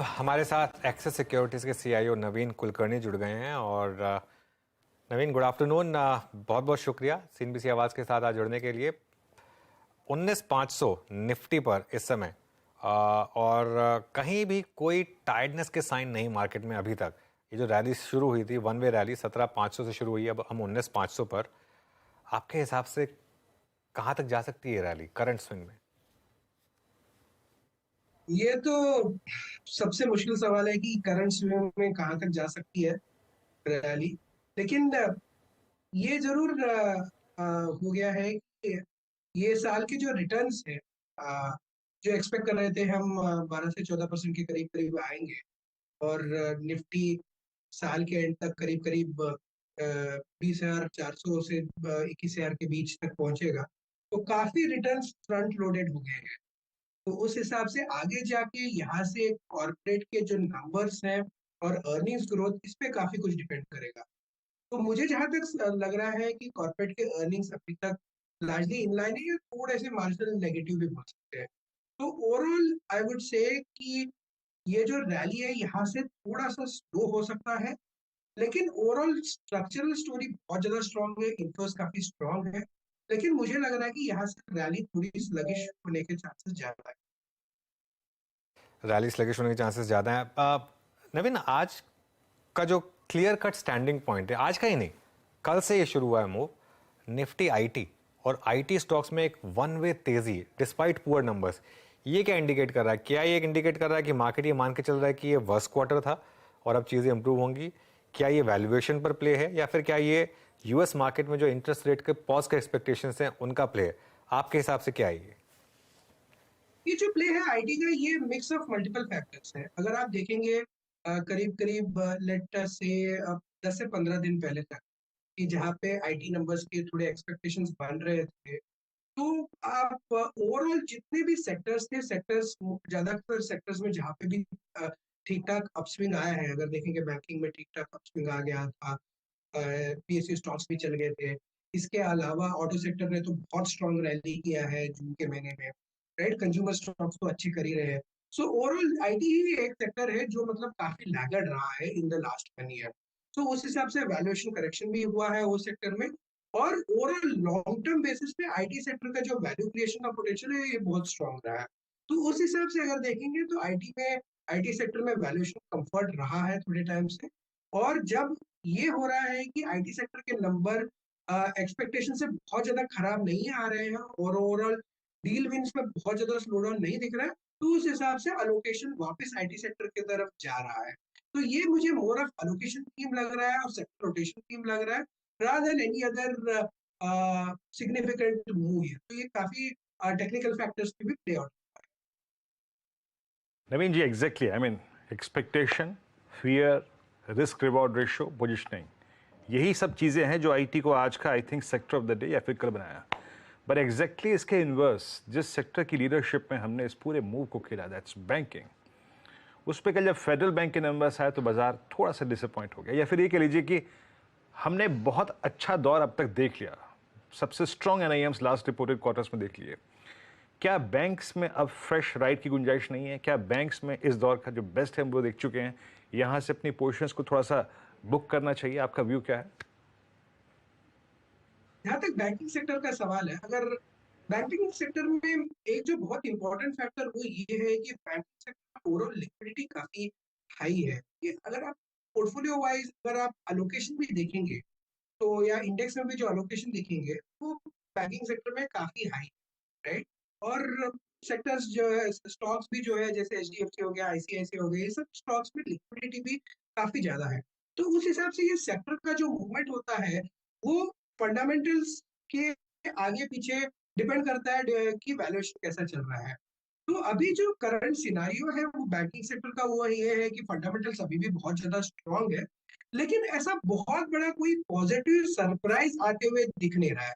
हमारे साथ access securities के सीईओ नवीन कुलकर्णी जुड़ गए हैं और नवीन, गुड आफ्टरनून। बहुत बहुत शुक्रिया सीएनबीसी आवाज़ के साथ आज जुड़ने के लिए। 19,500 निफ्टी पर इस समय और कहीं भी कोई टायर्डनेस के साइन नहीं मार्केट में अभी तक। ये जो रैली शुरू हुई थी, वन वे रैली 17,500 से शुरू हुई, अब हम 19,500 पर। आपके हिसाब से कहाँ तक जा सकती है रैली करंट स्विंग में? ये तो सबसे मुश्किल सवाल है कि करंट स्विंग में कहाँ तक जा सकती है रैली। लेकिन ये जरूर हो गया है कि ये साल के जो रिटर्न्स है, जो एक्सपेक्ट कर रहे थे हम 12 से 14% के करीब करीब आएंगे। और निफ्टी साल के एंड तक करीब करीब 20,400 से 21,000 के बीच तक पहुंचेगा। तो काफी रिटर्न्स फ्रंट लोडेड हो गए हैं। तो उस हिसाब से आगे जाके यहाँ से कॉर्पोरेट के जो नंबर्स हैं और अर्निंग्स ग्रोथ, इस पे काफी कुछ डिपेंड करेगा। तो मुझे जहां तक लग रहा है कि कॉर्पोरेट के अर्निंग्स अभी तक लार्जली इनलाइन है या थोड़े से मार्जिनल नेगेटिव भी हो सकते हैं। तो ओवरऑल आई वुड से कि ये जो रैली है यहाँ से थोड़ा सा स्लो हो सकता है। लेकिन ओवरऑल स्ट्रक्चरल स्टोरी बहुत ज्यादा स्ट्रांग है, इन्फ्लोस काफी स्ट्रांग है। लेकिन मुझे लग रहा है कि यहाँ से रैली थोड़ी स्लगिश होने के चांसेस ज्यादा है। रैली स्लगिश होने के चांसेस ज़्यादा हैं। नवीन, आज का जो क्लियर कट स्टैंडिंग पॉइंट है, आज का ही नहीं, कल से ये शुरू हुआ है मूव। निफ्टी आईटी और आईटी स्टॉक्स में एक वन वे तेजी डिस्पाइट पुअर नंबर्स। ये क्या इंडिकेट कर रहा है? क्या ये इंडिकेट कर रहा है कि मार्केट ये मान के चल रहा है कि ये वर्स्ट क्वार्टर था और अब चीज़ें इंप्रूव होंगी? क्या ये वैल्यूएशन पर प्ले है या फिर क्या ये यूएस मार्केट में जो इंटरेस्ट रेट के पॉज के एक्सपेक्टेशंस हैं उनका प्ले है? आपके हिसाब से क्या है ये? ये जो प्ले है आईटी का, ये मिक्स ऑफ मल्टीपल फैक्टर्स है। अगर आप देखेंगे करीब करीब लेट से 10 से 15 दिन पहले तक, कि जहाँ पे आईटी नंबर्स के थोड़े एक्सपेक्टेशंस बन रहे थे, तो आप ओवरऑल जितने भी सेक्टर्स थे, सेक्टर्स ज्यादातर सेक्टर्स में जहाँ पे भी ठीक ठाक अपस्विंग आया है, अगर देखेंगे बैंकिंग में ठीक ठाक अपस्विंग आ गया था, पीएसयू स्टॉक्स भी चल गए थे। इसके अलावा ऑटो सेक्टर ने तो बहुत स्ट्रॉन्ग रैली किया है जून के महीने में। राइट, कंज्यूमर स्टॉक्स तो अच्छे कर ही रहे हैं। सो ओवरऑल आईटी ही एक सेक्टर है जो मतलब काफी लैगर्ड रहा है इन द लास्ट 1 ईयर। तो उस हिसाब से वैल्यूएशन करेक्शन भी हुआ है वो सेक्टर में। और ओवरऑल लॉन्ग टर्म बेसिस पे आईटी सेक्टर का जो वैल्यू क्रिएशन का पोटेंशियल है, ये बहुत स्ट्रॉन्ग रहा है। तो उस हिसाब से अगर देखेंगे तो आईटी सेक्टर में वैल्यूएशन कंफर्ट रहा है थोड़े टाइम से। और जब ये हो रहा है कि आईटी सेक्टर के नंबर एक्सपेक्टेशन से बहुत ज्यादा खराब नहीं आ रहे हैं और ओवरऑल डील विंस में बहुत ज्यादा स्लोडाउन नहीं दिख रहा है, तो उस हिसाब से अलोकेशन वापस आईटी सेक्टर की तरफ जा रहा है। तो ये मुझे मोर ऑफ अलोकेशन थीम लग रहा है और सेक्टर रोटेशन थीम लग रहा है, rather than any other significant move है। तो ये काफी टेक्निकल फैक्टर्स पे भी play out. Naveen ji, exactly, I mean expectation, fear, risk reward ratio, positioning, यही सब चीज़ें हैं जो आईटी को आज का I think sector of the day या फिर कल बनाया। बट एग्जैक्टली इसके इन्वर्स जिस सेक्टर की लीडरशिप में हमने इस पूरे मूव को खेला, दैट्स बैंकिंग, उस पर कल जब फेडरल बैंक के नंबर्स आए तो बाजार थोड़ा सा डिसअपॉइंट हो गया, या फिर ये कह लीजिए कि हमने बहुत अच्छा दौर अब तक देख लिया। सबसे स्ट्रॉन्ग एनआईएम्स लास्ट रिपोर्टेड क्वार्टर्स में देख लिए। क्या बैंक्स में अब फ्रेश राइड की गुंजाइश नहीं है? क्या बैंक्स में इस दौर का जो बेस्ट है वो देख चुके हैं, यहां से अपनी पोजीशंस को थोड़ा सा बुक करना चाहिए? आपका व्यू क्या है? जहाँ तक बैंकिंग सेक्टर का सवाल है, अगर बैंकिंग सेक्टर में एक जो बहुत इंपॉर्टेंट फैक्टर वो ये है कि बैंकिंग सेक्टर ओवरऑल लिक्विडिटी काफी हाई है। ये अगर आप पोर्टफोलियो वाइज अगर आप अलोकेशन भी देखेंगे, तो या इंडेक्स में भी जो अलोकेशन देखेंगे, वो बैंकिंग सेक्टर में काफी हाई, राइट। और सेक्टर्स जो है, स्टॉक्स भी जो है, जैसे एचडीएफसी हो गया, आईसीआईसी हो गया, ये सब स्टॉक्स में लिक्विडिटी भी काफी ज्यादा है। तो उस हिसाब से ये सेक्टर का जो मूवमेंट होता है, वो फंडामेंटल्स के आगे पीछे डिपेंड करता है कि वैल्यूएशन कैसा चल रहा है। तो अभी जो करंट सिनारियो है वो बैंकिंग सेक्टर का वो ये है कि फंडामेंटल्स अभी भी बहुत ज्यादा स्ट्रांग है। लेकिन ऐसा बहुत बड़ा कोई पॉजिटिव सरप्राइज आते हुए दिख नहीं रहा है।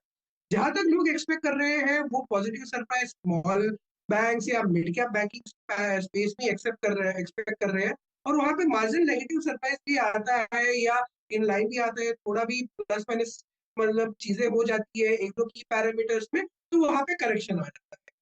जहां तक लोग एक्सपेक्ट कर रहे हैं, वो पॉजिटिव सरप्राइज स्मॉल बैंक्स या मिड कैप बैंकिंग स्पेस में एक्सपेक्ट कर रहे हैं। और वहां पे मार्जिनल नेगेटिव सरप्राइज भी आता है या इन लाइन भी आता है, थोड़ा भी प्लस माइनस मतलब चीजें हो जाती है एक दो की पैरामीटर्स में, तो वहां पे करेक्शन आ जाता है।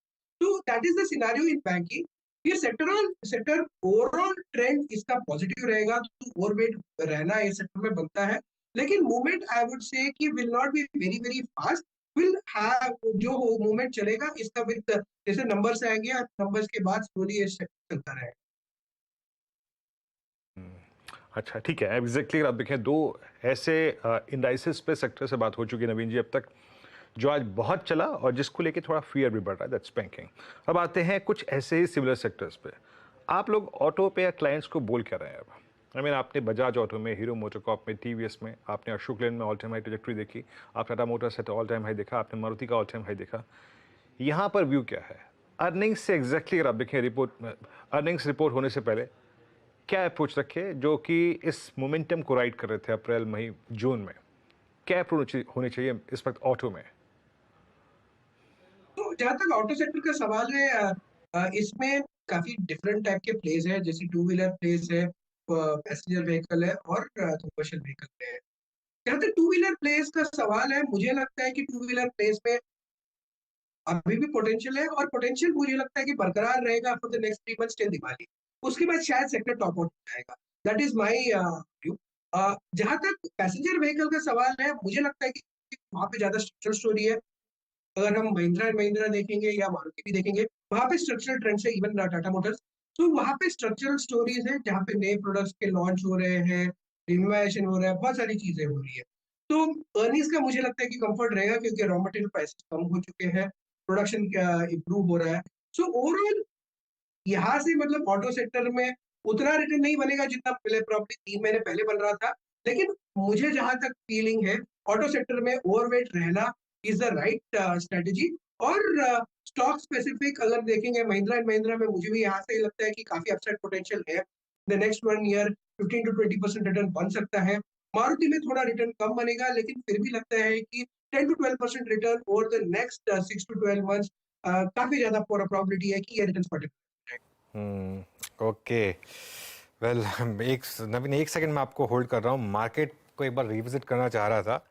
तो that is the scenario in banking. ये सेक्टर ओवरऑल ट्रेंड इसका पॉजिटिव रहेगा, तो ओवरवेट रहना ये सेक्टर में बनता है, लेकिन मूवमेंट आई वुड से कि will not be very very fast, will have जो मूवमेंट चलेगा इसका विद जैसे नंबर्स आएंगे, नंबर्स के बाद स्लोली ये सेक्टर चलता रहेगा। अच्छा ठीक है, एग्जैक्टली अगर आप देखें दो ऐसे इंडाइसिस पे सेक्टर से बात हो चुकी है नवीन जी अब तक, जो आज बहुत चला और जिसको लेके थोड़ा फियर भी बढ़ रहा है, दैट्स बैंकिंग। अब आते हैं कुछ ऐसे ही सिमिलर सेक्टर्स पे। आप लोग ऑटो पे या क्लाइंट्स को बोल क्या रहे हैं अब? आई मीन आपने बजाज ऑटो में, हीरो मोटोकॉर्प में, टीवीएस में, आपने अशोक लेन में ऑल टाइम हाई ट्रेजेक्टरी देखी, आप टाटा मोटर्स है तो ऑल टाइम हाई देखा, आपने मारुति का ऑल टाइम हाई देखा। यहाँ पर व्यू क्या है अर्निंग्स से? एग्जैक्टली अगर आप देखें रिपोर्ट, अर्निंग्स रिपोर्ट होने से पहले क्या अप्रोच रखे जो कि इस मोमेंटम को राइड कर रहे थे अप्रैल मई जून में? क्या अप्रोच होनी चाहिए इस वक्त ऑटो में? तो जहां तक ऑटो सेक्टर का सवाल है, इसमें काफी डिफरेंट टाइप के प्लेस है, जैसे टू व्हीलर प्लेस है, पैसेंजर व्हीकल है और कमर्शियल व्हीकल है। जहां तक टू व्हीलर प्लेस का सवाल है, मुझे लगता है कि टू व्हीलर प्लेस में अभी भी पोटेंशियल है, और पोटेंशियल मुझे लगता है कि बरकरार रहेगा for the next 3 months till Diwali. उसके बाद शायद सेक्टर टॉप आउट हो जाएगा, दैट इज माई व्यू। जहां तक पैसेंजर व्हीकल का सवाल है, मुझे लगता है कि वहां पे ज्यादा स्ट्रक्चरल स्टोरी है। अगर हम महिंद्रा एंड महिंद्रा देखेंगे या मारुति भी देखेंगे, वहां पे स्ट्रक्चरल ट्रेंड्स है, इवन टाटा मोटर्स, तो वहां पे स्ट्रक्चरल स्टोरीज है जहाँ पे नए प्रोडक्ट्स के लॉन्च हो रहे हैं, इनोवेशन हो रहा है, बहुत सारी चीजें हो रही है। तो अर्निंग्स का मुझे लगता है कि कंफर्ट रहेगा, क्योंकि रॉ मटेरियल प्राइसेस कम हो चुके हैं, प्रोडक्शन इंप्रूव हो रहा है। सो ओवरऑल यहाँ से मतलब ऑटो सेक्टर में उतना रिटर्न नहीं बनेगा जितना पहले प्रॉब्लम 3 महीने पहले बन रहा था, लेकिन मुझे जहां तक फीलिंग है ऑटो सेक्टर में ओवरवेट रहना इज द राइट स्ट्रेटेजी। और स्टॉक स्पेसिफिक अगर देखेंगे महिंद्रा एंड महिंद्रा में, मुझे भी यहाँ से लगता है कि काफी अपसाइड पोटेंशियल है। The next 1 year 15 to 20% return बन सकता है। मारुति में थोड़ा रिटर्न कम बनेगा, लेकिन फिर भी लगता है कि 10 to 12% return over the next 6 to 12 months काफी ज्यादा प्रोबेबिलिटी है कि ये रिटर्न ओके वेल एक नवीन एक सेकंड मैं आपको होल्ड कर रहा हूँ। मार्केट को एक बार रिविजिट करना चाह रहा था।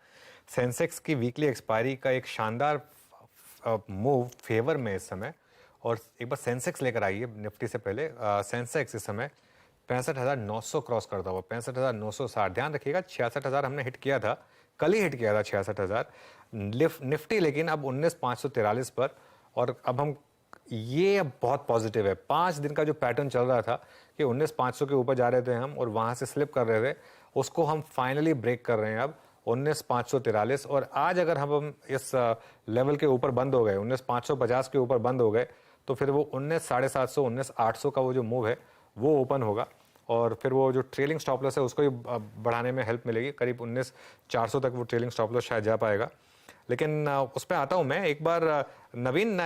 सेंसेक्स की वीकली एक्सपायरी का एक शानदार मूव फेवर में इस समय, और एक बार सेंसेक्स लेकर आइए निफ्टी से पहले। सेंसेक्स इस समय 65,900 क्रॉस करता हुआ 65,960। ध्यान रखिएगा 66,000 हमने हिट किया था, कल ही हिट किया था 66,000। निफ्टी लेकिन अब 19,543 पर, और अब हम ये अब बहुत पॉजिटिव है। 5 दिन का जो पैटर्न चल रहा था कि 19,500 के ऊपर जा रहे थे हम और वहां से स्लिप कर रहे थे, उसको हम फाइनली ब्रेक कर रहे हैं अब 19,543। और आज अगर हम इस लेवल के ऊपर बंद हो गए, 19,550 के ऊपर बंद हो गए, तो फिर वो 19,750 19,800 का वो जो मूव है वो ओपन होगा, और फिर वो जो ट्रेलिंग स्टॉप लॉस है उसको भी बढ़ाने में हेल्प मिलेगी। करीब 19,400 तक वो ट्रेलिंग स्टॉप लॉस शायद जा पाएगा। लेकिन उस पर आता हूँ मैं एक बार। नवीन,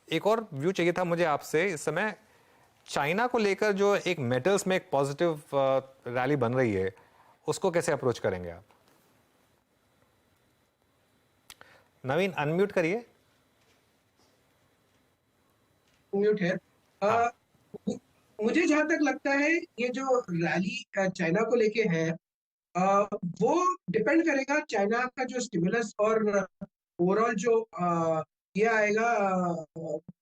एक और व्यू चाहिए था मुझे आपसे। इस समय चाइना को लेकर जो एक मेटल्स में एक पॉजिटिव रैली बन रही है, उसको कैसे अप्रोच करेंगे आप? नवीन अनम्यूट करिए। म्यूट है। मुझे जहां तक लगता है ये जो रैली चाइना को लेके है, वो डिपेंड करेगा चाइना का जो स्टिमुलस और ओवरऑल जो ये आएगा,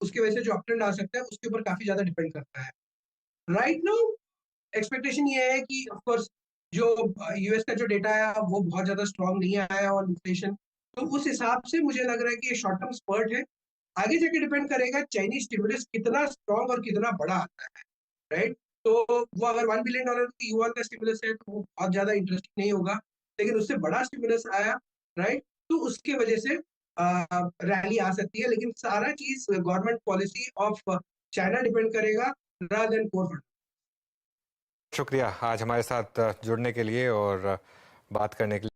उसकी वजह से जो अपट्रेंड आ सकता है उसके ऊपर काफी ज्यादा डिपेंड करता है। राइट नाउ एक्सपेक्टेशन ये है कि ऑफ कोर्स जो यूएस का जो डेटा आया वो बहुत ज्यादा स्ट्रांग नहीं आया, और इन्फ्लेशन, तो उस हिसाब से मुझे लग रहा है कि ये शॉर्ट टर्म स्पर्ट है। आगे जाके डिपेंड करेगा चाइनीज स्टिमुलस कितना स्ट्रांग और कितना बड़ा आता है, राइट। तो वो अगर $1 बिलियन की युवा का स्टिमुलस है तो वो बहुत ज्यादा इंटरेस्टिंग नहीं होगा, लेकिन उससे बड़ा स्टिमुलस आया, राइट, तो उसके वजह से रैली आ सकती है। लेकिन सारा चीज government policy of China depend करेगा रादर देन कोर। शुक्रिया आज हमारे साथ जुड़ने के लिए और बात करने के लिए।